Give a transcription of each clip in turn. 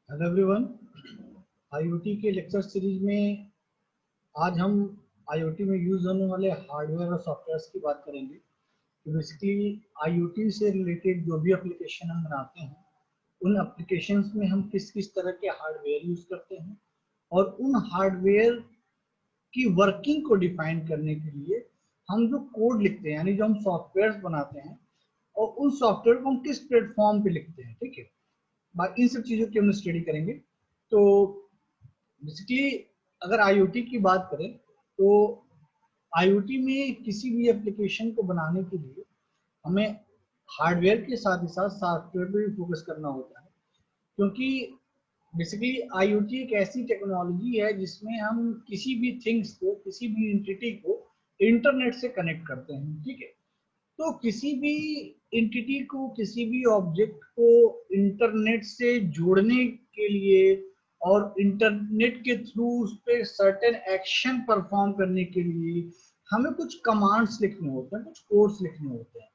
Hello everyone. IoT के lecture series में आज हम आईओटी में यूज होने वाले हार्डवेयर और सॉफ्टवेयर्स की बात करेंगे। तो बेसिकली आईओटी से रिलेटेड जो भी एप्लीकेशन हम बनाते हैं, उन एप्लीकेशंस में हम किस किस तरह के हार्डवेयर यूज करते हैं और उन हार्डवेयर की वर्किंग को डिफाइन करने के लिए हम जो कोड लिखते हैं, यानी जो हम सॉफ्टवेयर बनाते हैं, और उन सॉफ्टवेयर को हम किस प्लेटफॉर्म पे लिखते हैं। ठीक है, बाकी इन सब चीजों की हम स्टडी करेंगे। तो बेसिकली अगर आईओटी की बात करें तो आईओटी में किसी भी एप्लीकेशन को बनाने के लिए हमें हार्डवेयर के साथ ही साथ सॉफ्टवेयर पे भी फोकस करना होता है, क्योंकि बेसिकली आईओटी एक ऐसी टेक्नोलॉजी है जिसमें हम किसी भी थिंग्स को, किसी भी एंटिटी को इंटरनेट से कनेक्ट करते हैं। ठीक है, तो किसी भी एंटिटी को, किसी भी ऑब्जेक्ट को इंटरनेट से जोड़ने के लिए और इंटरनेट के थ्रू उस पर सर्टेन एक्शन परफॉर्म करने के लिए हमें कुछ कमांड्स लिखने होते हैं, कुछ कोड्स लिखने होते हैं।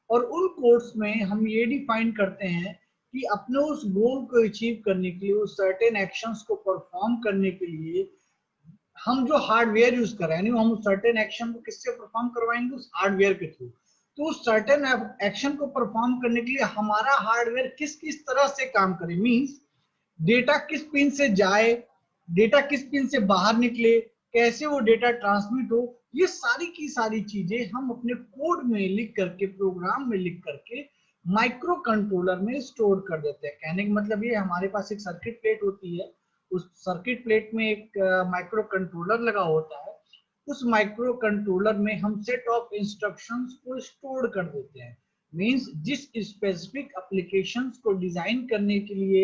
और उन कोड्स में हम ये डिफाइन करते हैं कि अपने उस गोल को अचीव करने के लिए, उस सर्टेन एक्शंस को परफॉर्म करने के लिए हम जो हार्डवेयर यूज कर रहे हैं, यानी हम सर्टेन एक्शन को किससे परफॉर्म करवाएंगे, उस हार्डवेयर के थ्रू। तो उस सर्टेन एक्शन को परफॉर्म करने के लिए हमारा हार्डवेयर किस किस तरह से काम करे, मींस डेटा किस पिन से जाए, डेटा किस पिन से बाहर निकले, कैसे वो डेटा ट्रांसमिट हो, ये सारी की सारी चीजें हम अपने कोड में लिख करके, प्रोग्राम में लिख करके माइक्रो कंट्रोलर में स्टोर कर देते हैं। कहने का मतलब ये, हमारे पास एक सर्किट प्लेट होती है, उस सर्किट प्लेट में एक माइक्रो कंट्रोलर लगा होता है। उस माइक्रो कंट्रोलर में हम सेट ऑफ इंस्ट्रक्शंस को स्टोर कर देते हैं। मींस जिस स्पेसिफिक एप्लीकेशंस को डिजाइन करने के लिए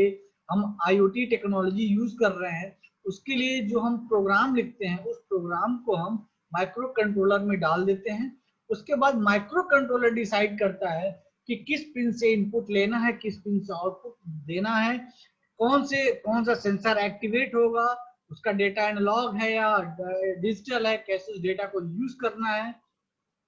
हम आईओटी टेक्नोलॉजी यूज कर रहे हैं, उसके लिए जो हम प्रोग्राम लिखते हैं, उस प्रोग्राम को हम माइक्रो कंट्रोलर में डाल देते हैं। उसके बाद माइक्रो कंट्रोलर डिसाइड करता है कि किस पिन से इनपुट लेना है, किस पिन से आउटपुट देना है, कौन सा सेंसर एक्टिवेट होगा, उसका डेटा एनालॉग है या डिजिटल है, कैसे उस डेटा को यूज करना है,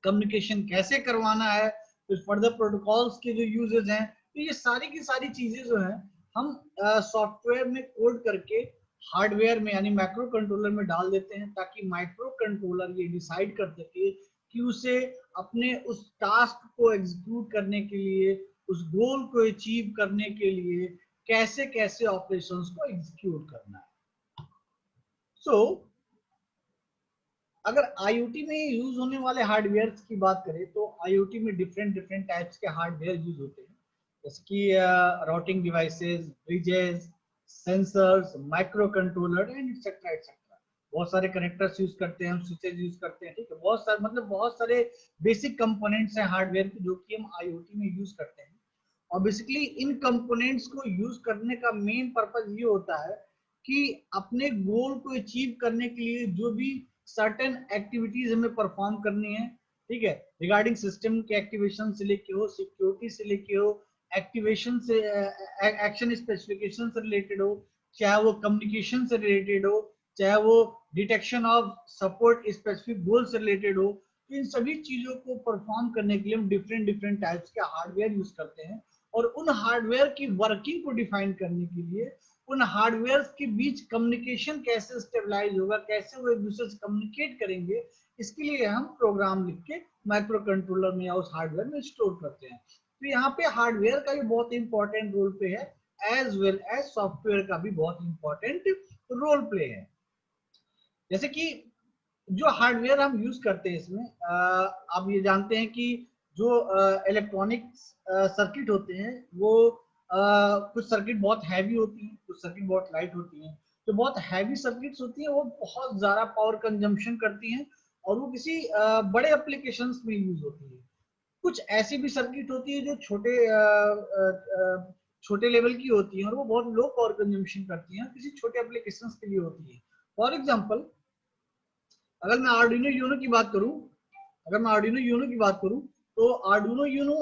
कम्युनिकेशन कैसे करवाना है, कुछ फर्दर प्रोटोकॉल्स के जो यूजेस हैं। तो ये सारी की सारी चीजें जो है हम सॉफ्टवेयर में कोड करके हार्डवेयर में, यानी माइक्रो कंट्रोलर में डाल देते हैं, ताकि माइक्रो कंट्रोलर ये डिसाइड कर सके कि उसे अपने उस टास्क को एग्जीक्यूट करने के लिए, उस गोल को अचीव करने के लिए कैसे कैसे ऑपरेशंस को एग्जीक्यूट करना है। सो अगर आईओटी में यूज होने वाले हार्डवेयर की बात करें तो आईओटी में डिफरेंट डिफरेंट टाइप्स के हार्डवेयर यूज होते हैं, जैसे कि routing devices, bridges, sensors, micro controller and etcetera etcetera. बहुत सारे कनेक्टर्स यूज करते हैं, हम स्विचेस यूज करते हैं। ठीक है, बहुत सारे, मतलब बहुत सारे बेसिक कंपोनेंट्स हैं हार्डवेयर के जो कि हम आईओटी में यूज करते हैं। और बेसिकली इन कंपोनेंट्स को यूज करने का मेन पर्पज ये होता है कि अपने गोल को अचीव करने के लिए जो भी सर्टेन एक्टिविटीज हमें परफॉर्म करनी है, ठीक है, रिगार्डिंग सिस्टम के एक्टिवेशन से लेके हो, सिक्योरिटी से लेके हो, एक्टिवेशन से, एक्शन स्पेसिफिकेशन से रिलेटेड हो, चाहे वो कम्युनिकेशन से रिलेटेड हो, चाहे वो detection of support specific goal से रिलेटेड हो, तो इन सभी चीजों को परफॉर्म करने के लिए हम डिफरेंट डिफरेंट टाइप्स के हार्डवेयर यूज करते हैं। और उन हार्डवेयर की वर्किंग को डिफाइन करने के लिए, उन हार्डवेयर के बीच कम्युनिकेशन कैसे स्टेबलाइज होगा, कैसे वो एक दूसरे से कम्युनिकेट करेंगे, इसके लिए हम प्रोग्राम लिख के माइक्रो कंट्रोलर में या उस हार्डवेयर में स्टोर करते हैं। तो यहाँ पे हार्डवेयर का भी बहुत इंपॉर्टेंट रोल प्ले है, एज वेल एज सॉफ्टवेयर का भी बहुत इंपॉर्टेंट रोल प्ले है। जैसे कि जो हार्डवेयर हम यूज करते हैं इसमें, आप ये जानते हैं कि जो इलेक्ट्रॉनिक सर्किट होते हैं वो कुछ सर्किट बहुत हैवी होती हैं, कुछ सर्किट बहुत लाइट होती हैं। जो बहुत हैवी सर्किट्स होती हैं वो बहुत ज्यादा पावर कंजम्पशन करती हैं और वो किसी बड़े एप्लीकेशंस में यूज होती है। कुछ ऐसी भी सर्किट होती है जो छोटे लेवल की होती है और वो बहुत लो पावर कंजम्पशन करती हैं, किसी छोटे एप्लीकेशंस के लिए होती है। फॉर एग्जांपल, अगर मैं आर्डिनो यूनो की बात करूं, अगर मैं आर्डिनो यूनो की बात करूं तो आर्डिनो यूनो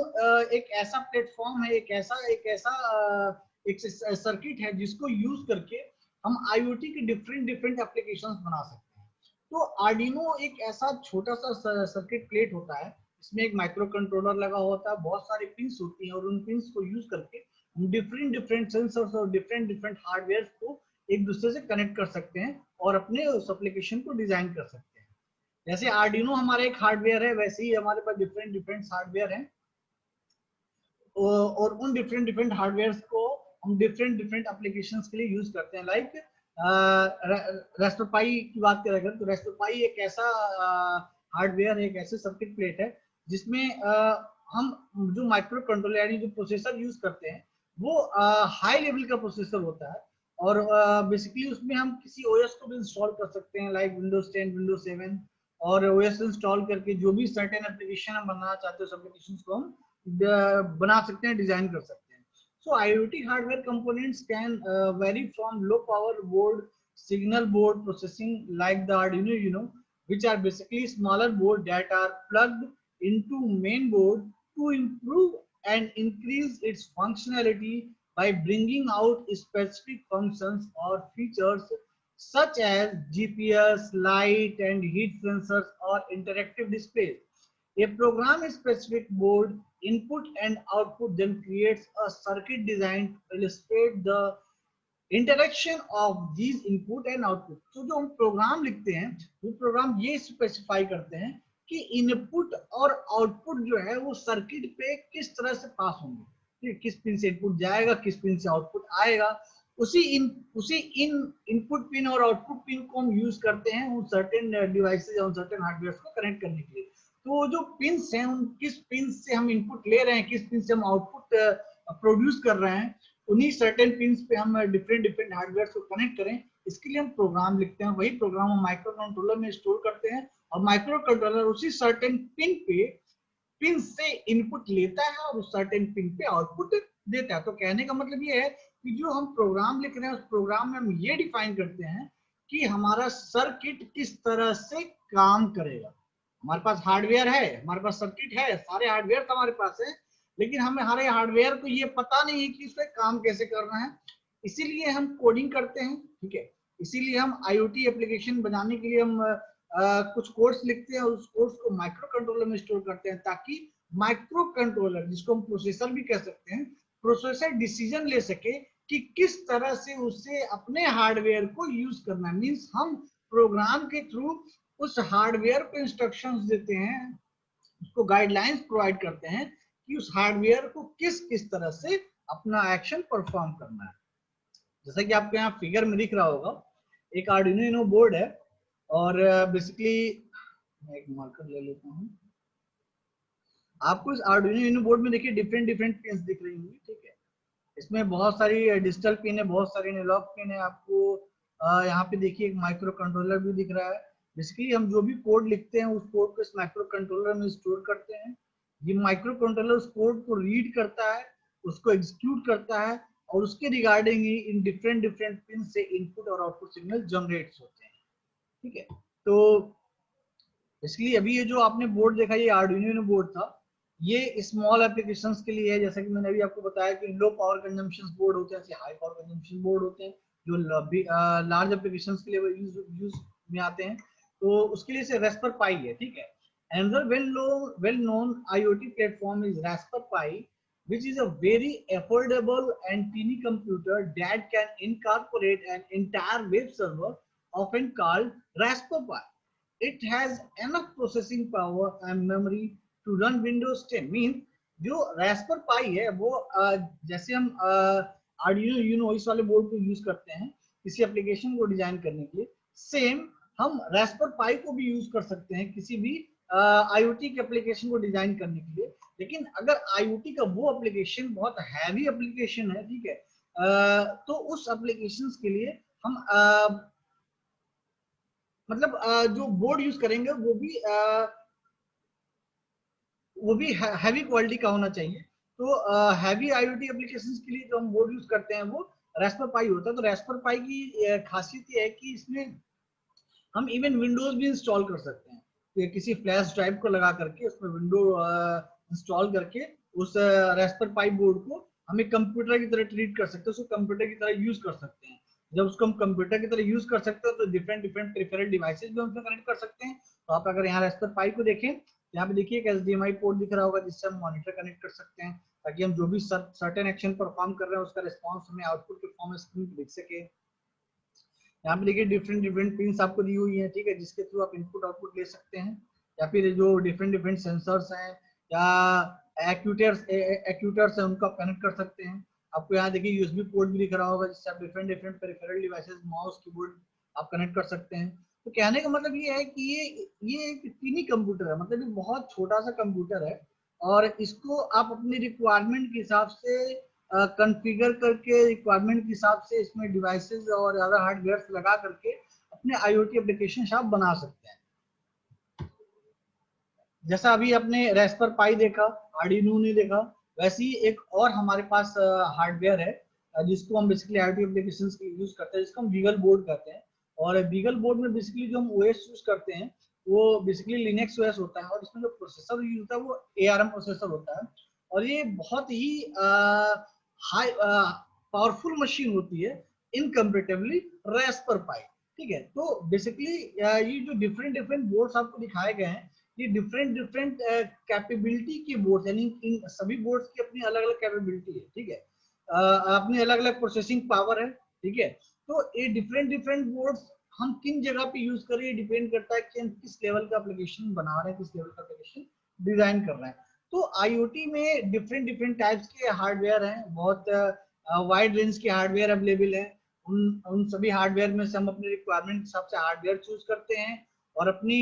एक ऐसा प्लेटफॉर्म है, एक सर्किट है जिसको यूज करके हम आईओटी के डिफरेंट डिफरेंट एप्लीकेशंस बना सकते हैं। तो आर्डिनो एक ऐसा छोटा सा सर्किट प्लेट होता है, इसमें एक माइक्रो कंट्रोलर लगा होता है, बहुत सारे पिंस होती हैं और उन पिंस को यूज करके हम डिफरेंट डिफरेंट सेंसर्स और डिफरेंट डिफरेंट हार्डवेयर को एक दूसरे से कनेक्ट कर सकते हैं और अपने उस एप्लीकेशन को डिजाइन कर सकते हैं। जैसे आर्डिनो हमारा एक हार्डवेयर है, वैसे ही हमारे पास डिफरेंट डिफरेंट हार्डवेयर हैं और उन डिफरेंट डिफरेंट हार्डवेयर को हम डिफरेंट डिफरेंट एप्लीकेशंस के लिए यूज करते हैं। लाइक रास्पबेरी पाई की बात करें अगर, तो रास्पबेरी पाई एक ऐसा हार्डवेयर है, एक ऐसे सर्किट प्लेट है जिसमें हम जो माइक्रो कंट्रोलर यानी जो प्रोसेसर यूज करते हैं वो हाई लेवल का प्रोसेसर होता है और बेसिकली उसमें हम किसी ओएस को भी इंस्टॉल कर सकते हैं, लाइक विंडोज 10, विंडोज 7 और ओएस इंस्टॉल करके जो भी सर्टेन एप्लीकेशन हम बनाना चाहते हैं उस एप्लीकेशन को हम बना सकते हैं, डिजाइन कर सकते हैं। So IoT hardware components can vary from low power board, signal board processing like the Arduino Uno, which are basically smaller board that are plugged into main board to improve and increase its functionality by bringing out specific functions or features such as GPS, light and heat sensors or interactive displays. A program-specific board input and output then creates a circuit designed to illustrate the interaction of these input and output. तो जो हम programme लिखते हैं वो programme ये specify करते हैं कि इनपुट और आउटपुट जो है वो सर्किट पे किस तरह से पास होंगे, किस पिन से इनपुट जाएगा, किस पिन से आउटपुट आएगा। उसी इनपुट पिन और आउटपुट पिन को हम यूज करते हैं उन सर्टेन डिवाइसेज और सर्टेन हार्डवेयर को कनेक्ट करने के लिए। तो जो पिन्स हैं उन किस पिन से हम इनपुट ले रहे हैं, किस पिन से हम आउटपुट प्रोड्यूस कर रहे हैं, उन्हीं सर्टेन पिन्स पे हम डिफरेंट डिफरेंट हार्डवेयर को कनेक्ट करें, इसके लिए हम प्रोग्राम लिखते हैं। वही प्रोग्राम हम माइक्रो कंट्रोलर में स्टोर करते हैं और माइक्रो कंट्रोलर उसी सर्टेन पिन से इनपुट लेता है और उस सर्टेन पिन पे आउटपुट देता है। तो कहने का मतलब ये है कि जो हम प्रोग्राम लिख रहे हैं उस प्रोग्राम में हम ये डिफाइन करते हैं कि हमारा सर्किट किस तरह से काम करेगा। हमारे पास हार्डवेयर है, हमारे पास सर्किट है, सारे हार्डवेयर तो हमारे पास है, लेकिन हमें हमारे हार्डवेयर को ये पता नहीं है कि उसका काम कैसे करना है, इसीलिए हम कोडिंग करते हैं। ठीक है, इसीलिए हम आईओटी एप्लीकेशन बनाने के लिए हम कुछ कोड्स लिखते हैं और उस कोड्स को माइक्रो कंट्रोलर में स्टोर करते हैं ताकि माइक्रो कंट्रोलर, जिसको हम प्रोसेसर भी कह सकते हैं, प्रोसेसर डिसीजन ले सके कि किस तरह से उसे अपने हार्डवेयर को यूज करना है। मींस हम प्रोग्राम के थ्रू उस हार्डवेयर को इंस्ट्रक्शंस देते हैं, उसको गाइडलाइंस प्रोवाइड करते हैं कि उस हार्डवेयर को किस किस तरह से अपना एक्शन परफॉर्म करना है। जैसा कि आपको यहाँ फिगर में दिख रहा होगा, एक आर्डिनो यूनो बोर्ड है और बेसिकली मैं एक मार्कर ले लेता हूँ। आपको इस आर्डिनो यूनो बोर्ड में देखिए डिफरेंट डिफरेंट पिन्स दिख रही होंगी। ठीक है, इसमें बहुत सारी डिजिटल पिन है, बहुत सारी एनालॉग पिन है। आपको यहाँ पे देखिए एक माइक्रो कंट्रोलर भी दिख रहा है। बेसिकली हम जो भी कोड लिखते हैं उस कोड को इस माइक्रो कंट्रोलर में स्टोर करते हैं। ये माइक्रो कंट्रोलर उस कोड को रीड करता है, उसको एग्जीक्यूट करता है और उसके regarding he in different different pin से इनपुट और आउटपुट सिग्नल जनरेट होते हैं। ठीक है, तो इसलिए अभी ये जो आपने बोर्ड देखा ये आर्डिनो बोर्ड था, ये स्मॉल एप्लीकेशंस के लिए है। जैसा कि मैंने अभी आपको बताया कि लो पावर कंजम्पशन बोर्ड होते हैं, हाई पावर कंजम्पशन बोर्ड होते हैं जो लार्ज एप्लीकेशंस के लिए यूज में आते हैं। तो उसके लिए से रास्पबेरी पाई है। ठीक है, another well known IoT platform is Raspberry Pi, which is a very affordable and teeny computer that can incorporate an entire web server, often called Raspberry Pi. It has enough processing power and memory to run Windows 10. Means जो Raspberry Pi है वो जैसे हम Arduino Uno इस वाले board को use करते हैं किसी एप्लीकेशन को डिजाइन करने के लिए, सेम हम Raspberry Pi को भी यूज कर सकते हैं किसी भी IoT के एप्लीकेशन को डिजाइन करने के लिए। लेकिन अगर IoT का वो एप्लीकेशन बहुत हैवी एप्लीकेशन है, ठीक है, तो उस एप्लीकेशन के लिए हम मतलब जो बोर्ड यूज करेंगे वो भी हैवी क्वालिटी का होना चाहिए। तो हैवी आईओटी एप्लीकेशंस के लिए जो हम बोर्ड यूज करते हैं वो रास्पबेरी पाई होता है। तो रास्पबेरी पाई की खासियत ये है कि इसमें हम इवन विंडोज भी इंस्टॉल कर सकते हैं। तो किसी फ्लैश ड्राइव को लगा करके उसमें विंडो इंस्टॉल करके उस रास्पबेरी पाई बोर्ड को हम एक कंप्यूटर की तरह ट्रीट कर सकते हैं, उसको कंप्यूटर की तरह यूज कर सकते हैं। जब उसको हम कंप्यूटर की तरह यूज कर सकते हैं तो डिफरेंट डिफरेंट पेरिफेरल डिवाइसेस भी उसमें कनेक्ट कर सकते हैं। तो आप अगर यहाँ रास्पबेरी पाई को देखें, यहाँ पे देखिए एक HDMI पोर्ट दिख रहा होगा जिससे हम मॉनिटर कनेक्ट कर सकते हैं। ताकि हम जो भी सर्टेन एक्शन परफॉर्म कर रहे हैं उसका रिस्पॉन्स हमें आउटपुट के फॉर्म में स्क्रीन पे दिख सके। यहाँ पे देखिए डिफरेंट डिफरेंट पिन्स आपको दी हुई है, ठीक है, जिसके थ्रू आप इनपुट आउटपुट ले सकते हैं, या फिर जो डिफरेंट डिफरेंट सेंसर्स हैं या एक्यूटर्स हैं उनको आप कनेक्ट कर सकते हैं। आपको यहाँ देखिए यूएसबी पोर्ट भी दिख रहा होगा जिससे आप different different peripheral devices, mouse, keyboard आप कनेक्ट कर सकते हैं। तो कहने का मतलब ये है कि ये एक टीनी कंप्यूटर है, मतलब ये बहुत छोटा सा कंप्यूटर है और इसको आप अपनी रिक्वायरमेंट के हिसाब से कॉन्फ़िगर करके, रिक्वायरमेंट के हिसाब से इसमें डिवाइसेस और अदर हार्डवेयर लगा करके अपने आईओटी एप्लीकेशन आप बना सकते हैं। जैसा अभी आपने रेस्पर पाई देखा, आर्डिनो ने देखा, वैसे ही एक और हमारे पास हार्डवेयर है जिसको हम बेसिकली आईओटी एप्लीकेशंस के यूज करते हैं, जिसको हम बीगल बोर्ड कहते हैं। और बीगल बोर्ड में बेसिकली जो हम ओएस यूज करते हैं वो बेसिकली लिनक्स ओएस होता है, और इसमें जो प्रोसेसर यूज होता है वो एआरएम प्रोसेसर होता है, और ये बहुत ही हाई पावरफुल मशीन होती है इन कंपेरेटिवली रेस्पर पाई, ठीक है। तो बेसिकली ये जो डिफरेंट डिफरेंट बोर्ड्स आपको दिखाए गए हैं, ये डिफरेंट डिफरेंट कैपेबिलिटी के बोर्ड, यानी इन सभी बोर्ड्स की अपनी अलग अलग कैपेबिलिटी है, ठीक है, अपनी अलग अलग प्रोसेसिंग पावर है, ठीक है। तो ये डिफरेंट डिफरेंट बोर्ड्स हम किन जगह पे यूज करें ये डिपेंड करता है कि हम किस लेवल का एप्लीकेशन बना रहे हैं, किस लेवल का एप्लीकेशन डिजाइन कर रहे हैं। तो आईओटी में डिफरेंट डिफरेंट टाइप्स के हार्डवेयर हैं, बहुत वाइड रेंज के हार्डवेयर अवेलेबल है। उन सभी हार्डवेयर में से हम अपने रिक्वायरमेंट के हिसाब से हार्डवेयर चूज करते हैं और अपनी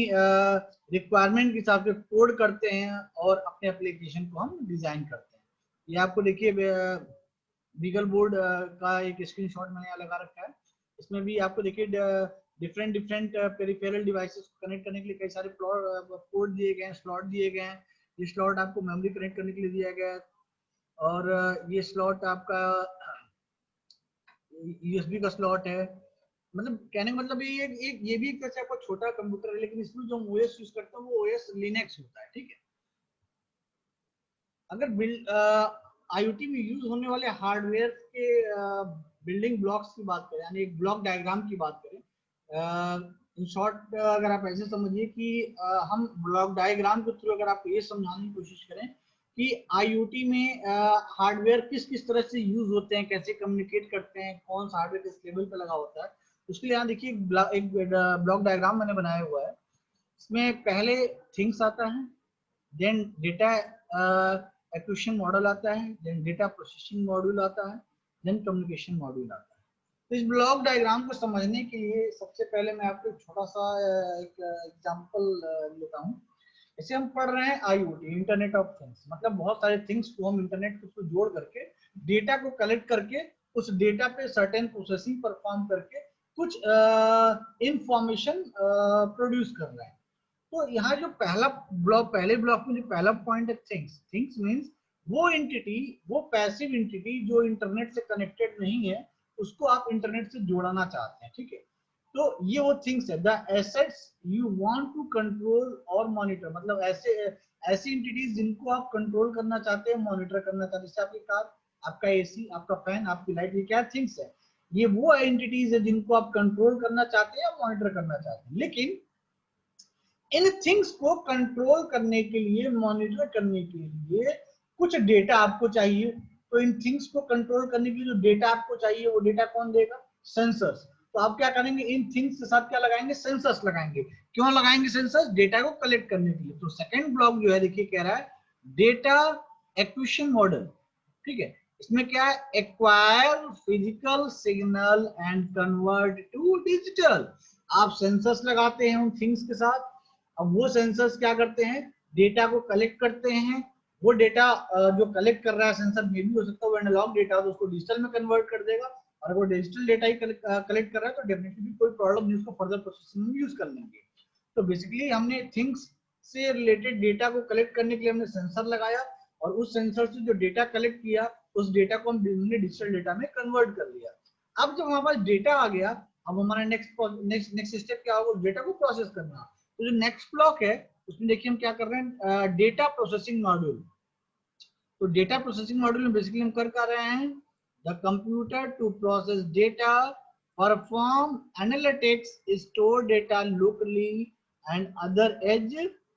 रिक्वायरमेंट के हिसाब से कोड करते हैं और अपने एप्लीकेशन को हम डिजाइन करते हैं। ये आपको देखिए बीगल बोर्ड का एक स्क्रीनशॉट मैंने यहाँ लगा रखा है। इसमें भी आपको देखिए डिफरेंट डिफरेंट पेरिफेरल डिवाइसेस को कनेक्ट करने के लिए कई सारे पोर्ट दिए गए हैं, स्लॉट दिए गए हैं। ये स्लॉट आपको मेमोरी कनेक्ट करने के लिए दिया गया है, और ये स्लॉट आपका यूएसबी का स्लॉट है। मतलब कहने का मतलब ये भी एक तरह से आपका छोटा कंप्यूटर है, लेकिन इसमें जो हम ओएस यूज करते हैं वो ओएस लिनक्स होता है, ठीक है। अगर आईओटी में यूज होने वाले हार्डवेयर के बिल्डिंग ब्लॉक्स की बात करें, यानी एक ब्लॉक डायग्राम की बात करें, इन शॉर्ट अगर आप ऐसे समझिए कि हम ब्लॉक डायग्राम के थ्रू अगर आप ये समझाने की कोशिश करें कि आईओटी में हार्डवेयर किस किस तरह से यूज होते हैं, कैसे कम्युनिकेट करते हैं, कौन सा हार्डवेयर किस लेवल पे लगा होता है, उसके लिए यहाँ देखिए एक ब्लॉक डायग्राम मैंने बनाया हुआ है। इसमें पहले थिंग्स आता है, देन डेटा एक्विजिशन मॉडल आता है, देन डेटा प्रोसेसिंग मॉड्यूल आता है, देन कम्युनिकेशन मॉड्यूल आता है। तो इस ब्लॉक डायग्राम को समझने के लिए सबसे पहले मैं आपको छोटा सा एक एग्जांपल लेता हूँ। इसे हम पढ़ रहे हैं आईओटी, इंटरनेट ऑफ थिंग्स, मतलब बहुत सारे थिंग्स को हम इंटरनेट के थ्रू जोड़ करके डेटा को कलेक्ट करके उस डेटा पे सर्टेन प्रोसेसिंग परफॉर्म करके कुछ इंफॉर्मेशन प्रोड्यूस कर रहे हैं। तो यहाँ जो पहले ब्लॉक में जो पहला पॉइंट है थिंग्स, थिंग्स मीन्स वो एंटिटी, वो पैसिव एंटिटी जो इंटरनेट से कनेक्टेड नहीं है, उसको आप इंटरनेट से जोड़ना चाहते हैं, ठीक है। तो ये वो थिंग्स है, the assets you want to control और मॉनिटर, मतलब ऐसी एंटिटीज जिनको आप कंट्रोल करना चाहते हैं, मॉनिटर करना चाहते हैं, जैसे आपकी कार, आपका एसी, आपका फैन, आपकी लाइट, ये क्या थिंग्स है? ये वो एंटिटीज है जिनको आप कंट्रोल करना चाहते हैं या मॉनिटर करना चाहते हैं। लेकिन इन थिंग्स को कंट्रोल करने के लिए, मॉनिटर करने के लिए कुछ डेटा आपको चाहिए। तो इन थिंग्स को कंट्रोल करने के लिए जो डेटा आपको चाहिए वो डेटा कौन देगा? सेंसर्स। तो आप क्या करेंगे? इन थिंग्स के साथ क्या लगाएंगे? सेंसर्स लगाएंगे। क्यों लगाएंगे सेंसर्स? डेटा को कलेक्ट करने के लिए। तो सेकंड ब्लॉक जो है देखिए कह रहा है डेटा एक्विजिशन मॉडल, ठीक है। इसमें क्या है? Acquire physical signal and convert to digital. आप सेंसर्स लगाते हैं उन थिंग्स के साथ। अब वो सेंसर्स क्या करते हैं? डेटा को कलेक्ट करते हैं। वो डेटा जो कलेक्ट कर रहा है सेंसर में भी हो सकता है वो एनालॉग डेटा, तो उसको डिजिटल में कन्वर्ट कर देगा। और वो डिजिटल डेटा ही कलेक्ट कर रहा है तो डेफिनेटली कोई प्रॉब्लम नहीं, उसको फर्दर प्रोसेसिंग में यूज कर लेंगे। तो बेसिकली हमने थिंग्स से रिलेटेड डेटा को कलेक्ट करने के लिए हमने सेंसर लगाया, और उस सेंसर से जो डेटा कलेक्ट किया उस डेटा को हमने डिजिटल डेटा में कन्वर्ट कर लिया। अब जब हमारे पास डेटा आ गया, अब हमारा नेक्स्ट स्टेप क्या होगा? डेटा को प्रोसेस करना। तो जो नेक्स्ट ब्लॉक है उसमें देखिए हम क्या कर रहे हैं? Data processing module. तो डेटा प्रोसेसिंग मॉड्यूल में बेसिकली हम कर रहे हैं the computer to process data, perform analytics, store data locally and other edge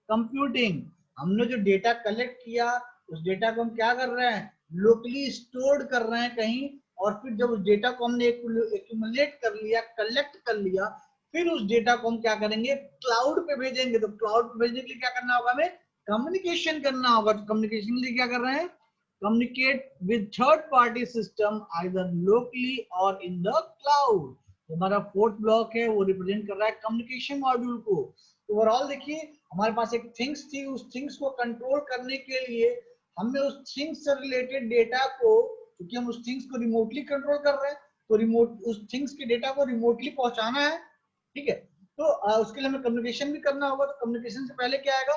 computing. हमने जो डेटा कलेक्ट किया उस डेटा को हम क्या कर रहे हैं, लोकली स्टोर कर रहे हैं कहीं, और फिर जब उस डेटा को हमने एक्यूमुलेट कर लिया, कलेक्ट कर लिया, फिर उस डेटा को हम क्या करेंगे, क्लाउड पे भेजेंगे। तो क्लाउड पे भेजने के लिए क्या करना होगा, हमें कम्युनिकेशन करना होगा। तो कम्युनिकेशन के लिए क्या कर रहे हैं, communicate with third party system either locally और इन द क्लाउड। हमारा फोर्थ ब्लॉक है वो रिप्रेजेंट कर रहा है कम्युनिकेशन मॉड्यूल को। ओवरऑल देखिए हमारे पास एक थिंग्स थी, उस थिंग्स को कंट्रोल करने के लिए हमने उस थिंग्स से रिलेटेड डेटा को, क्योंकि हम उस थिंग्स को रिमोटली कंट्रोल कर रहे हैं, तो रिमोट उस थिंग्स के डेटा को रिमोटली पहुंचाना है, ठीक है। तो उसके लिए हमें कम्युनिकेशन भी करना होगा। तो कम्युनिकेशन से पहले क्या आएगा,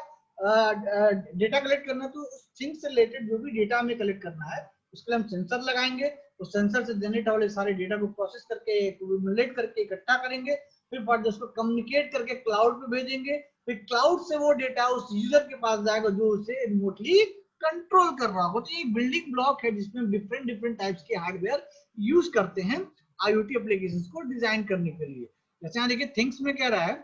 डेटा कलेक्ट करना। तो उस थिंग्स से रिलेटेड जो भी डेटा हमें कलेक्ट करना है उसके लिए हम सेंसर लगाएंगे। तो सेंसर से जनरेट वाले सारे डेटा को प्रोसेस करके, एक्यूमुलेट करके, इकट्ठा करेंगे, फिर फर्दर उसको कम्युनिकेट करके क्लाउड पे भेजेंगे। फिर क्लाउड से वो डेटा उस यूजर के पास जाएगा जो उसे रिमोटली कंट्रोल कर रहा होगा। तो ये बिल्डिंग ब्लॉक है जिसमें डिफरेंट डिफरेंट टाइप्स के हार्डवेयर यूज करते हैं आईओटी एप्लीकेशंस को डिजाइन करने के लिए। जैसे यहाँ देखिए थिंग्स में कह रहा है,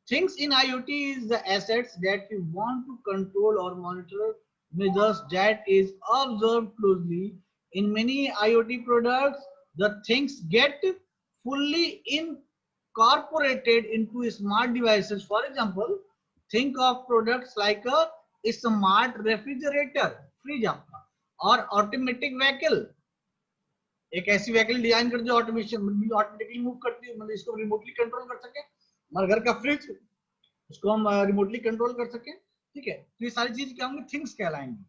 things in IoT is the assets that you want to control or monitor measures that is observed closely. In many IoT products, the things get fully incorporated into smart devices. For example, think of products like a smart refrigerator, fridge आपका, और automatic vehicle, एक ऐसी vehicle design कर जो automatically move करती है, मतलब इसको रिमोटली कंट्रोल कर सके। हमारे घर का फ्रिज, उसको हम रिमोटली कंट्रोल कर सके, ठीक है। तो ये सारी चीज क्या होंगी, things कहलाएंगी।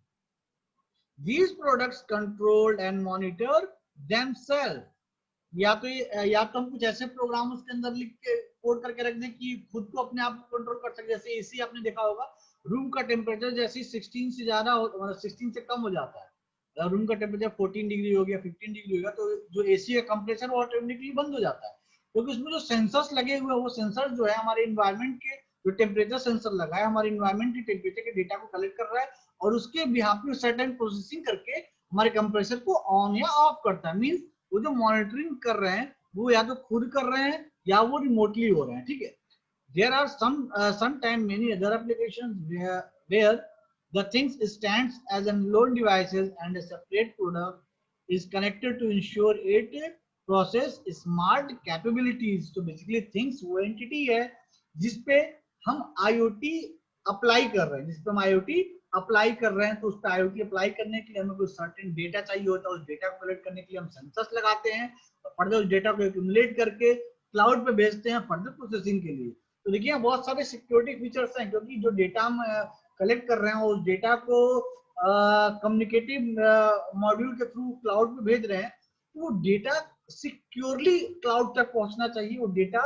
These products controlled and monitored themselves. या तो हम कुछ ऐसे प्रोग्राम उसके अंदर लिख के कोड करके रख दें कि खुद को अपने आप कंट्रोल कर सके। जैसे एसी आपने देखा होगा, रूम का टेम्परेचर जैसे 16 से ज्यादा मतलब 16 से कम हो जाता है, रूम का टेम्परेचर 14 डिग्री हो गया, 15 डिग्री हो गया, तो जो एसी का कंप्रेसर वो ऑटोमेटिकली बंद हो जाता है, क्योंकि उसमें जो सेंसर्स लगे हुए हैं, वो सेंसर जो है हमारे इन्वायरमेंट के, जो टेम्परेचर सेंसर लगा है हमारे इन्वायरमेंट के टेम्परेचर के डेटा को कलेक्ट कर रहा है, और उसके बिहाफ में सर्टेन प्रोसेसिंग करके हमारे कंप्रेसर को ऑन या ऑफ करता है। मींस वो जो मॉनिटरिंग कर रहे हैं वो या तो खुद कर रहे हैं या वो रिमोटली हो रहे हैं, ठीक है। There are sometimes many other applications where the things stands as an alone devices and a separate product is connected to ensure it process smart capabilities. So basically things वो entity है जिसपे हम IoT apply कर रहे हैं, जिसपे हम IoT apply कर रहे हैं। तो उस पर IoT अप्लाई करने के लिए हमें कोई सर्टेन डेटा चाहिए होता है, उस डेटा को कलेक्ट करने के लिए हम सेंसर्स लगाते हैं, और फर्दर उस डेटा को एक्यूमुलेट करके क्लाउड पे भेजते हैं फर्दर प्रोसेसिंग के लिए। तो देखिए बहुत सारे सिक्योरिटी फीचर्स हैं, क्योंकि जो डेटा हम कलेक्ट कर रहे हैं उस डेटा को कम्युनिकेटिव मॉड्यूल के थ्रू क्लाउड पे भेज रहे हैं, तो वो डेटा सिक्योरली क्लाउड तक पहुंचना चाहिए, वो डेटा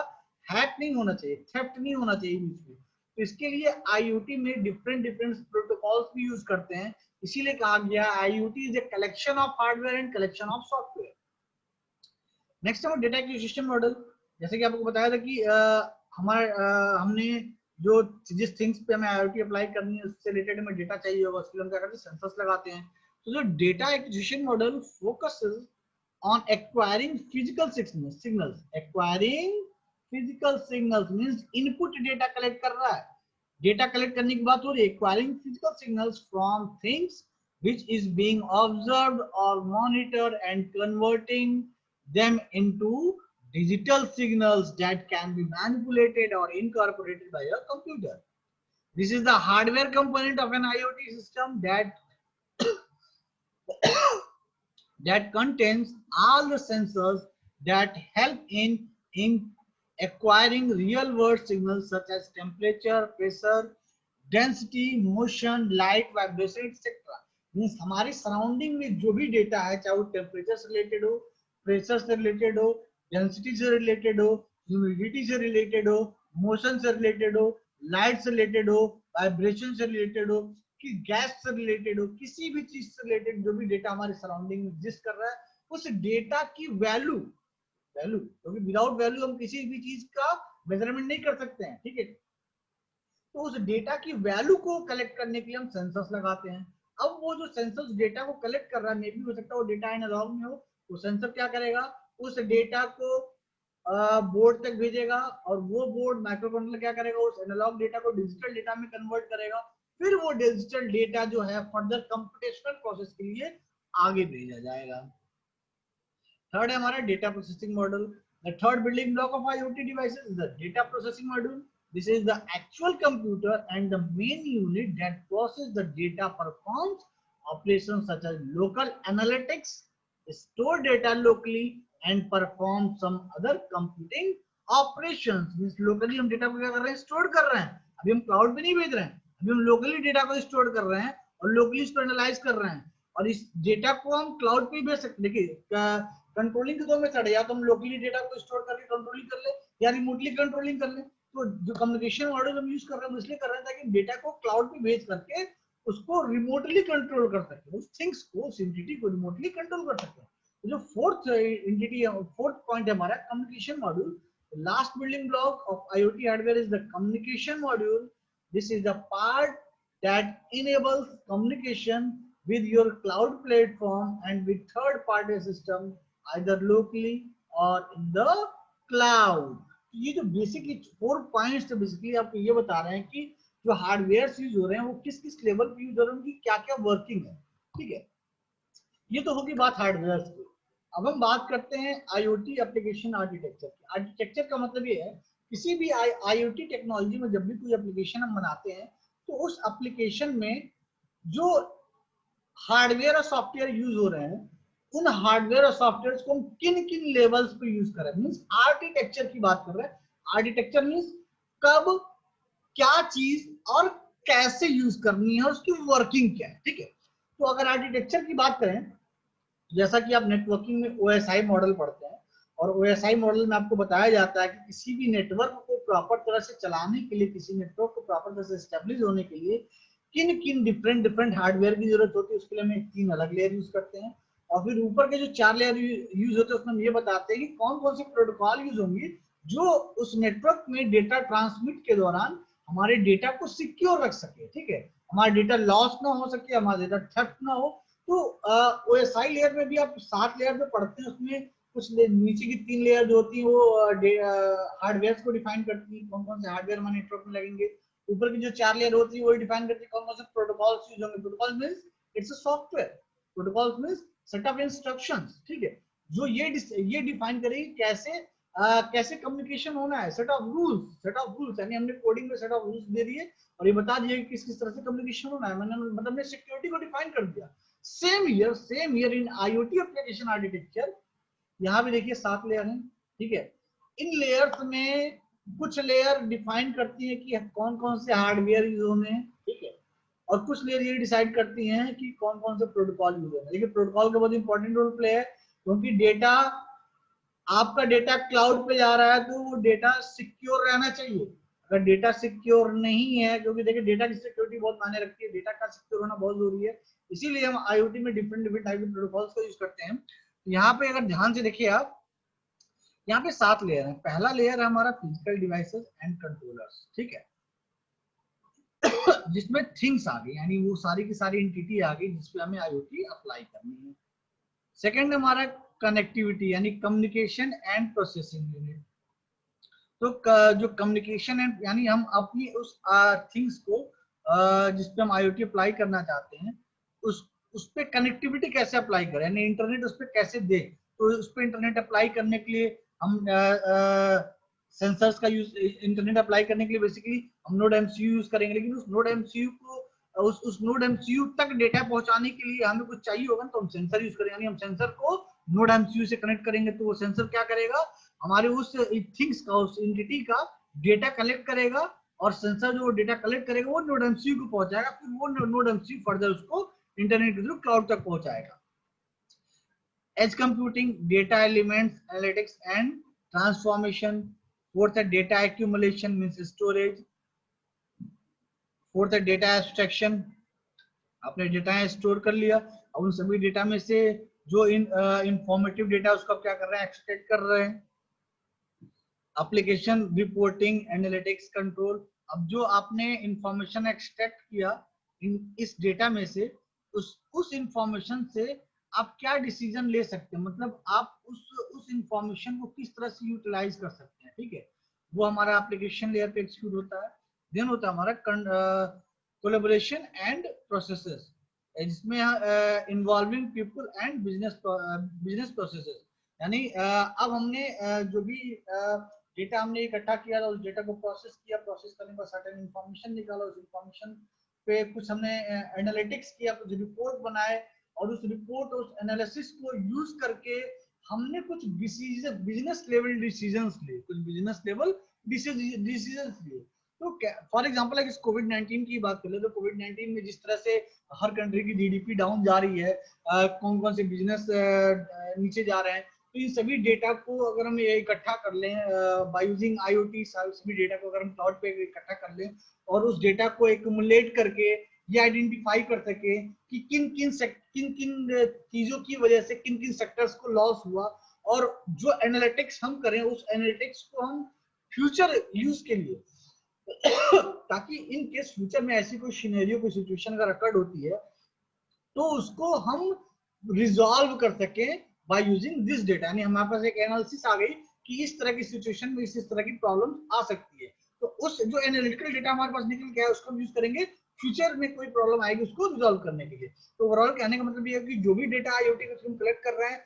हैक नहीं होना चाहिए, थेफ्ट नहीं होना चाहिए बीच में। तो इसके लिए IoT में डिफरेंट डिफरेंट प्रोटोकॉल्स भी यूज करते हैं, इसीलिए कहा गया IoT is a collection of hardware and collection of software. Next है डेटा एक्विजिशन मॉडल। जैसे कि आपको बताया था कि हमने जो जिस थिंग्स पे हमें IoT अप्लाई करनी है उससे रिलेटेड हमें डेटा चाहिए होगा, उसके लिए हम क्या करते हैं, सेंसर्स लगाते हैं। तो जो data acquisition model focuses on acquiring physical signals, acquiring physical signals means input data collect कर रहा है, डेटा कलेक्ट करने की बात हो रही है, acquiring physical signals from things which is being observed or monitored and converting them into digital signals that can be manipulated or incorporated by a computer. This is the hardware component of an IoT system that contains all the sensors that help in acquiring real world signals such as temperature, pressure, density, motion, light, vibration, etc. Means हमारी surrounding में जो भी data है, चाहे वो temperature से related हो, pressure से रिलेटेड हो, डेंसिटी से रिलेटेड हो, ह्यूमिडिटी से रिलेटेड हो, मोशन से रिलेटेड हो, लाइट से रिलेटेड हो, वाइब्रेशन से रिलेटेड हो, कि गैस से रिलेटेड हो, किसी भी चीज से रिलेटेड जो भी डेटा हमारे सराउंडिंग में एग्जिस्ट कर रहा है, उस डेटा की वैल्यू क्योंकि विदाउट वैल्यू हम किसी भी चीज का मेजरमेंट नहीं कर सकते हैं, ठीक है। तो उस डेटा की वैल्यू को कलेक्ट करने के लिए हम सेंसर्स लगाते हैं। अब वो जो सेंसर्स डेटा को कलेक्ट कर रहा है, मे भी हो सकता है वो डेटा एनालॉग में हो, तो सेंसर क्या करेगा, उस डेटा को बोर्ड तक भेजेगा, और वो बोर्ड माइक्रोकंट्रोलर क्या करेगा, उस एनालॉग डेटा को डिजिटल डेटा में कन्वर्ट करेगा, फिर वो डिजिटल डेटा जो है फर्दर कंप्यूटेशनल प्रोसेस के लिए आगे भेजा जाएगा। थर्ड है हमारा data processing module. The third building block of IoT devices is the data processing module. This is the actual computer and the main unit that processes the data, performs operations such as local analytics, store data locally, and perform some other computing operations. Means locally हम data को क्या कर रहे हैं, store कर रहे हैं। अभी हम क्लाउड पे नहीं भेज रहे हैं, अभी हम लोकली डेटा को स्टोर कर रहे हैं और लोकली इसको एनालाइज कर रहे हैं, और इस डेटा को हम क्लाउड पे भेज सकते हैं। देखिए कंट्रोलिंग के दो मेथड है, या तो हम लोकली डेटा को स्टोर करके कंट्रोलिंग कर ले, या रिमोटली कंट्रोलिंग कर ले। तो जो कम्युनिकेशन मॉडल हम यूज कर रहे हैं इसलिए कर रहे हैं ताकि डेटा को क्लाउड पे भेज करके उसको रिमोटली कंट्रोल कर सके, उस थिंग्स को, उस एंटिटी को रिमोटली कंट्रोल कर सके। तो जो फोर्थ एंटिटी, फोर्थ पॉइंट है हमारा communication module. Last building block of IoT hardware is the communication module. This is the part that enables communication with your cloud platform and with third party system either locally or in the cloud। ये जो basically 4 points तो basically आपको ये बता रहे हैं कि जो हार्डवेयर यूज हो रहे हैं वो किस किस लेवल पे यूज हो रहे हैं, उनकी क्या क्या वर्किंग है। ठीक है, ये तो होगी बात हार्डवेयर की। अब हम बात करते हैं IoT एप्लीकेशन आर्किटेक्चर की। आर्किटेक्चर का मतलब ये है किसी भी IoT टेक्नोलॉजी में जब भी कोई एप्लीकेशन हम बनाते हैं तो उस एप्लीकेशन में जो हार्डवेयर और सॉफ्टवेयर यूज हो रहे हैं उन हार्डवेयर और सॉफ्टवेयर को हम किन किन लेवल्स पे यूज कर रहे हैं, मींस आर्किटेक्चर की बात कर रहे हैं। आर्किटेक्चर मींस कब क्या चीज और कैसे यूज करनी है, उसकी वर्किंग क्या है। ठीक है, तो अगर आर्किटेक्चर की बात करें, जैसा कि आप नेटवर्किंग में OSI मॉडल पढ़ते हैं, और OSI मॉडल में आपको बताया जाता है कि किसी भी नेटवर्क को प्रॉपर तरह से चलाने के लिए, किसी नेटवर्क को प्रॉपर तरह से एस्टेब्लिश होने के लिए किन किन डिफरेंट हार्डवेयर की जरूरत होती है, उसके लिए हम 3 अलग लेयर यूज करते हैं। और फिर ऊपर के जो 4 लेयर यूज होते हैं उसमें हम ये बताते हैं कि कौन कौन से प्रोटोकॉल यूज होंगे जो उस नेटवर्क में डेटा ट्रांसमिट के दौरान हमारे डेटा को सिक्योर रख सके। ठीक है, हमारा डेटा लॉस ना हो सके, हमारा डेटा थेफ्ट ना हो। तो OSI लेयर में भी आप 7 लेयर में पढ़ते हैं, उसमें कुछ नीचे की 3 लेयर जो होती है वो हार्डवेयर को डिफाइन करती है, कौन कौन से हार्डवेयर हमारे नेटवर्क में लगेंगे। ऊपर की जो 4 लेयर होती है वो डिफाइन करती है कौन कौन से प्रोटोकॉल्स यूज होंगे। Protocol means it's a software, protocols means set of instructions. ठीक है, जो ये डिफाइन करेगी कैसे कैसे कम्युनिकेशन होना है। सेट ऑफ रूल्स यानी हमने कोडिंग में सेट ऑफ रूल्स दे दिए और ये बता दिया कि किस किस तरह से कम्युनिकेशन होना है, मैंने मतलब ने सिक्योरिटी को डिफाइन कर दिया। Same here in IoT application architecture, यहाँ भी देखिए 7 लेयर हैं। ठीक है, इन लेयर्स में कुछ लेयर डिफाइन करती है कि कौन कौन से हार्डवेयर यूज होने हैं। ठीक है, और कुछ लेयर ये डिसाइड करती हैं कि कौन कौन से प्रोटोकॉल यूज होने हैं। देखिए प्रोटोकॉल का बहुत इंपॉर्टेंट रोल प्ले है, क्योंकि डेटा, आपका डेटा क्लाउड पे जा रहा है तो वो डेटा सिक्योर रहना चाहिए। अगर डेटा सिक्योर नहीं है, क्योंकि देखिए डेटा की सिक्योरिटी बहुत मायने रखती है, डेटा का सिक्योर होना बहुत जरूरी है, इसीलिए हम IoT में डिफरेंट टाइप के प्रोटोकॉल्स का यूज करते हैं। यहाँ पे अगर ध्यान से देखिए आप, यहाँ पे 7 लेयर है। पहला लेयर है हमारा फिजिकल डिवाइसेस एंड कंट्रोलर्स। ठीक है, जिसमें थिंग्स आ गई, यानी वो सारी की सारी एंटिटी आ गई जिसपे हमें IoT अप्लाई करनी है। सेकंड हमारा कनेक्टिविटी यानी कम्युनिकेशन एंड प्रोसेसिंग यूनिट। तो जो कम्युनिकेशन है यानी हम अपनी उस थिंग्स को जिसपे हम IoT अप्लाई करना चाहते हैं उस पे कनेक्टिविटी कैसे अप्लाई करें, यानी इंटरनेट उस पे कैसे दे। तो उस पे इंटरनेट अप्लाई करने के लिए हम सेंसर्स का यूज, इंटरनेट अप्लाई करने के लिए बेसिकली हम नोड MCU यूज करेंगे, लेकिन उस नोड MCU को उस नोड MCU तक डेटा पहुंचाने के लिए हमें कुछ चाहिए होगा, तो हम सेंसर यूज करेंगे, यानी हम सेंसर को नोड MCU से कनेक्ट करेंगे। तो वो सेंसर क्या करेगा, हमारे उस थिंग्स का, उस एंटिटी का डेटा कलेक्ट करेगा, और सेंसर जो डेटा कलेक्ट करेगा वो नोड MCU को पहुंचाएगा, फिर वो नोड MCU फर्दर उसको इंटरनेट के थ्रू क्लाउड तक पहुंचाएगा। Edge computing, data elements, analytics and transformation. Fourth है data accumulation means storage. Fourth है डेटा एब्स्ट्रैक्शन, आपने डेटा स्टोर कर लिया, अब उन सभी डेटा में से जो इंफॉर्मेटिव डेटा उसको क्या कर रहे हैं, एक्सट्रैक्ट कर रहे हैं। Application reporting, analytics, control. अब जो आपने इंफॉर्मेशन एक्सट्रैक्ट किया इस डेटा में से, उस इंफॉर्मेशन से आप क्या डिसीजन ले सकते हैं, मतलब आप उस इंफॉर्मेशन को किस तरह से यूटिलाइज कर सकते हैं। ठीक है, वो हमारा एप्लीकेशन लेयर पे एक्सिक्यूट होता है। देन होता है हमारा कोलेबोरेशन एंड प्रोसेसेस, जिसमें involving people and business processes. यानी अब हमने जो भी डेटा हमने इकट्ठा किया था, उस डेटा को प्रोसेस किया, प्रोसेस करने के बाद सर्टेन इंफॉर्मेशन निकाला, उस इंफॉर्मेशन पे कुछ हमने एनालिटिक्स किया, कुछ रिपोर्ट बनाए, और उस रिपोर्ट उस एनालिसिस को यूज करके हमने कुछ बिजनेस लेवल डिसीजंस लिए, कुछ बिजनेस लेवल डिसीजंस लिए। तो फॉर एग्जांपल अगर इस कोविड-19 की बात कर ले, तो कोविड-19 में जिस तरह से हर कंट्री की जीडीपी डाउन जा रही है, कौन कौन से बिजनेस नीचे जा रहे हैं, तो इन सभी डेटा को अगर हम ये इकट्ठा कर लें बाय यूजिंग आईओटी, सभी डेटा को अगर हम क्लाउड पे इकट्ठा कर लें और उस डेटा को एक्युमुलेट करके ये आइडेंटिफाई कर सके कि किन किन चीजों की वजह से किन किन सेक्टर्स को लॉस हुआ, और जो एनालिटिक्स हम करें उस एनालिटिक्स को हम फ्यूचर यूज के लिए ताकि इन केस फ्यूचर में ऐसी कोई सिनेरियो, कोई सिचुएशन अगर अकर्ड होती है तो उसको हम रिजॉल्व कर सके बाय यूजिंग दिस डेटा। यानी हमारे पास एक एनालिसिस आ गई कि इस तरह की सिचुएशन में इस तरह की प्रॉब्लम आ सकती है, तो उस जो एनालिटिकल डेटा हमारे पास निकल गया है उसको हम यूज करेंगे फ्यूचर में कोई प्रॉब्लम आएगी उसको रिजॉल्व करने के लिए। तो ओवरऑल कहने का मतलब ये है कि जो भी डेटा आईओटी के थ्रू कलेक्ट कर रहे हैं,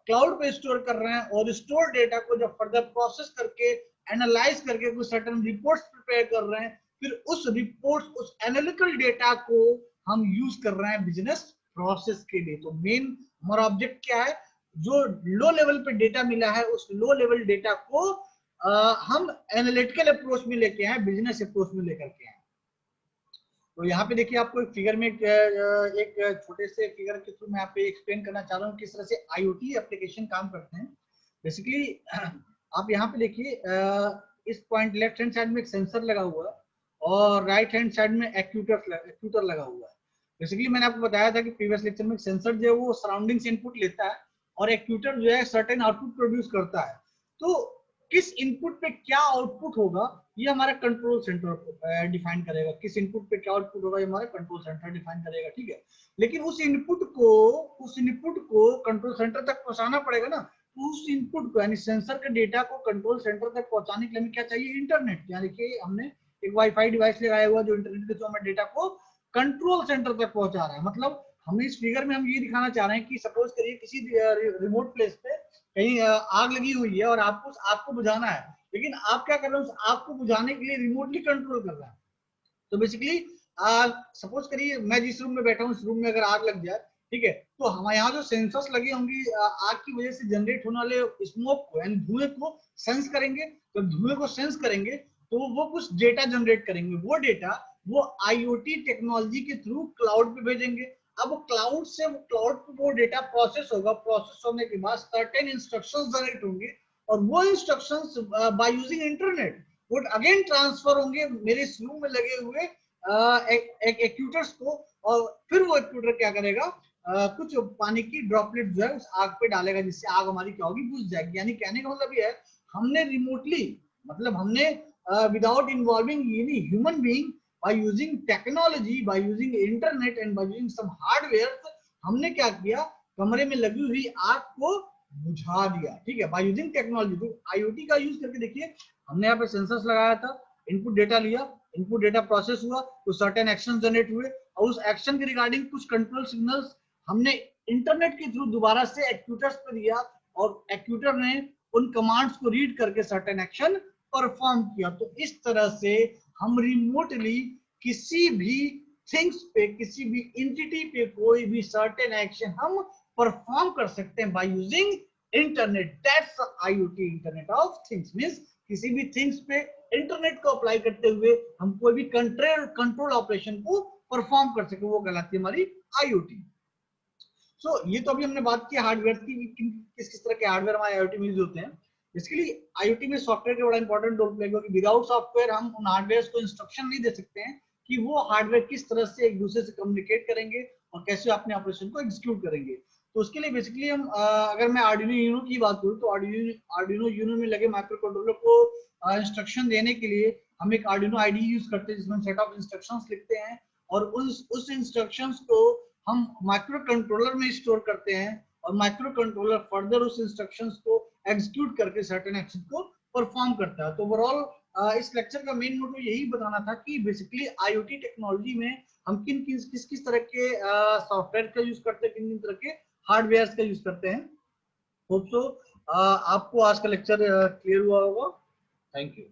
क्लाउड पे स्टोर कर रहे हैं, और स्टोर डेटा को जब फर्दर प्रोसेस करके एनालाइज करके कुछ सर्टेन रिपोर्ट्स प्रिपेयर कर रहे हैं, फिर उस रिपोर्ट्स, उस एनालिटिकल डेटा को हम यूज कर रहे हैं बिजनेस प्रोसेस के लिए। तो मेन हमारा ऑब्जेक्ट क्या है, जो लो लेवल पे डेटा मिला है उस लो लेवल डेटा को हम एनालिटिकल अप्रोच में लेके आए, बिजनेस अप्रोच में लेकर के आए। तो यहाँ पे देखिए आपको एक फिगर में एक छोटे से फिगर के थ्रू मैं यहाँ पे एक्सप्लेन करना चाह रहा हूँ किस तरह से आईओटी एप्लीकेशन काम करते हैं। बेसिकली आप यहाँ पे देखिए इस पॉइंट लेफ्ट हैंड साइड में एक सेंसर लगा हुआ है और राइट हैंड साइड में एक्यूटर लगा हुआ है। बेसिकली मैंने आपको बताया था कि प्रीवियस लेक्चर में सेंसर जो है वो सराउंडिंग से इनपुट लेता है और एक्यूटर जो है सर्टेन आउटपुट प्रोड्यूस करता है। तो किस इनपुट पे क्या आउटपुट होगा ये हमारा कंट्रोल सेंटर डिफाइन करेगा, किस इनपुट पे क्या आउटपुट होगा ये हमारा कंट्रोल सेंटर डिफाइन करेगा, ठीक है। लेकिन उस इनपुट को कंट्रोल सेंटर तक पहुंचाना पड़ेगा ना, तो उस इनपुट को यानी सेंसर के डेटा को कंट्रोल सेंटर तक पहुंचाने के लिए हमें क्या चाहिए, इंटरनेट। यानी कि हमने एक वाईफाई डिवाइस लगाया हुआ जो इंटरनेट के थ्रू हमें डेटा को कंट्रोल सेंटर तक पहुंचा रहा है। मतलब हमें इस फिगर में हम ये दिखाना चाह रहे हैं कि सपोज करिए किसी रिमोट प्लेस पे कहीं आग लगी हुई है और आपको बुझाना है, लेकिन आप क्या कर रहे हैं, उस आग को बुझाने के लिए रिमोटली कंट्रोल कर रहे हैं। तो बेसिकली सपोज करिए मैं जिस रूम में बैठा हूँ इस रूम में अगर आग लग जाए, ठीक है, तो हमारे यहाँ जो सेंसर्स लगे होंगे आग की वजह से जनरेट होने वाले स्मोक को यानी धुएं को सेंस करेंगे। तो धुएं को सेंस करेंगे तो वो कुछ डेटा जनरेट करेंगे, वो डेटा वो आईओटी टेक्नोलॉजी के थ्रू क्लाउड पे भेजेंगे। अब वो क्लाउड पे वो डेटा प्रोसेस होगा, प्रोसेस होने के बाद सर्टेन इंस्ट्रक्शंस जनरेट होंगे और वो इंस्ट्रक्शंस बाय यूजिंग इंटरनेट वो अगेन ट्रांसफर होंगे मेरे इस रूम में लगे हुए एक एक्यूटर्स को, और फिर वो एक्यूटर क्या करेगा, कुछ पानी की ड्रॉपलेट जो है उस आग पे डालेगा जिससे आग हमारी क्या होगी, बुझ जाएगी। यानी कहने का मतलब ये है हमने रिमोटली, मतलब हमने without involving any human being, by using technology, by using internet and by using some hardware, हमने क्या किया, कमरे में लगी हुई आग को बुझा दिया, ठीक है, by using technology। तो आईओटी का यूज करके देखिए हमने यहाँ पे सेंसर्स लगाया था, इनपुट डेटा लिया, इनपुट डेटा प्रोसेस हुआ, कुछ सर्टेन एक्शन जनरेट हुए और उस एक्शन के रिगार्डिंग कुछ कंट्रोल सिग्नल्स हमने इंटरनेट के थ्रू दोबारा से एक्यूटर्स पे दिया और एक्यूटर ने उन कमांड्स को रीड करके सर्टेन एक्शन परफॉर्म किया। तो इस तरह से हम रिमोटली किसी भी थिंग्स पे, किसी भी एंटिटी पे कोई भी सर्टेन एक्शन हम परफॉर्म कर सकते हैं by using internet. That's IoT, internet of things means किसी भी थिंग्स पे इंटरनेट को अप्लाई करते हुए हम कोई भी कंट्रोल ऑपरेशन को परफॉर्म कर सके, वो कहलाती है हमारी आईओटी। सो ये तो अभी हमने बात की हार्डवेयर की, किस किस तरह के हार्डवेयर हमारे आईओटी में यूज होते हैं। बेसिकली आईओटी में सॉफ्टवेयर का बड़ा इंपॉर्टेंट रोल प्ले क्योंकि विदाउट सॉफ्टवेयर हम उन हार्डवेयर को इंस्ट्रक्शन नहीं दे सकते हैं कि वो हार्डवेयर किस तरह से एक दूसरे से कम्युनिकेट करेंगे और कैसे अपने ऑपरेशन को एग्जीक्यूट करेंगे। तो उसके लिए बेसिकली हम अगर मैं आर्डिनो यूनो की बात करूँ तो आर्डिनो यूनो में लगे माइक्रो कंट्रोलर को इंस्ट्रक्शन देने के लिए हम एक आर्डिनो आईडी यूज करते हैं जिसमें सेट ऑफ इंस्ट्रक्शंस लिखते हैं और उस इंस्ट्रक्शंस को हम माइक्रो कंट्रोलर में स्टोर करते हैं और माइक्रो कंट्रोलर फर्दर उस इंस्ट्रक्शंस को एग्जीक्यूट करके सर्टेन एक्शन को परफॉर्म करता है। तो ओवरऑल इस लेक्चर का मेन मोटो यही बताना था कि बेसिकली आईओटी टेक्नोलॉजी में हम किस किस तरह के सॉफ्टवेयर का यूज करते हैं, किन किन तरह के हार्डवेयर का यूज करते हैं। होप सो आपको आज का लेक्चर क्लियर हुआ होगा। Thank you.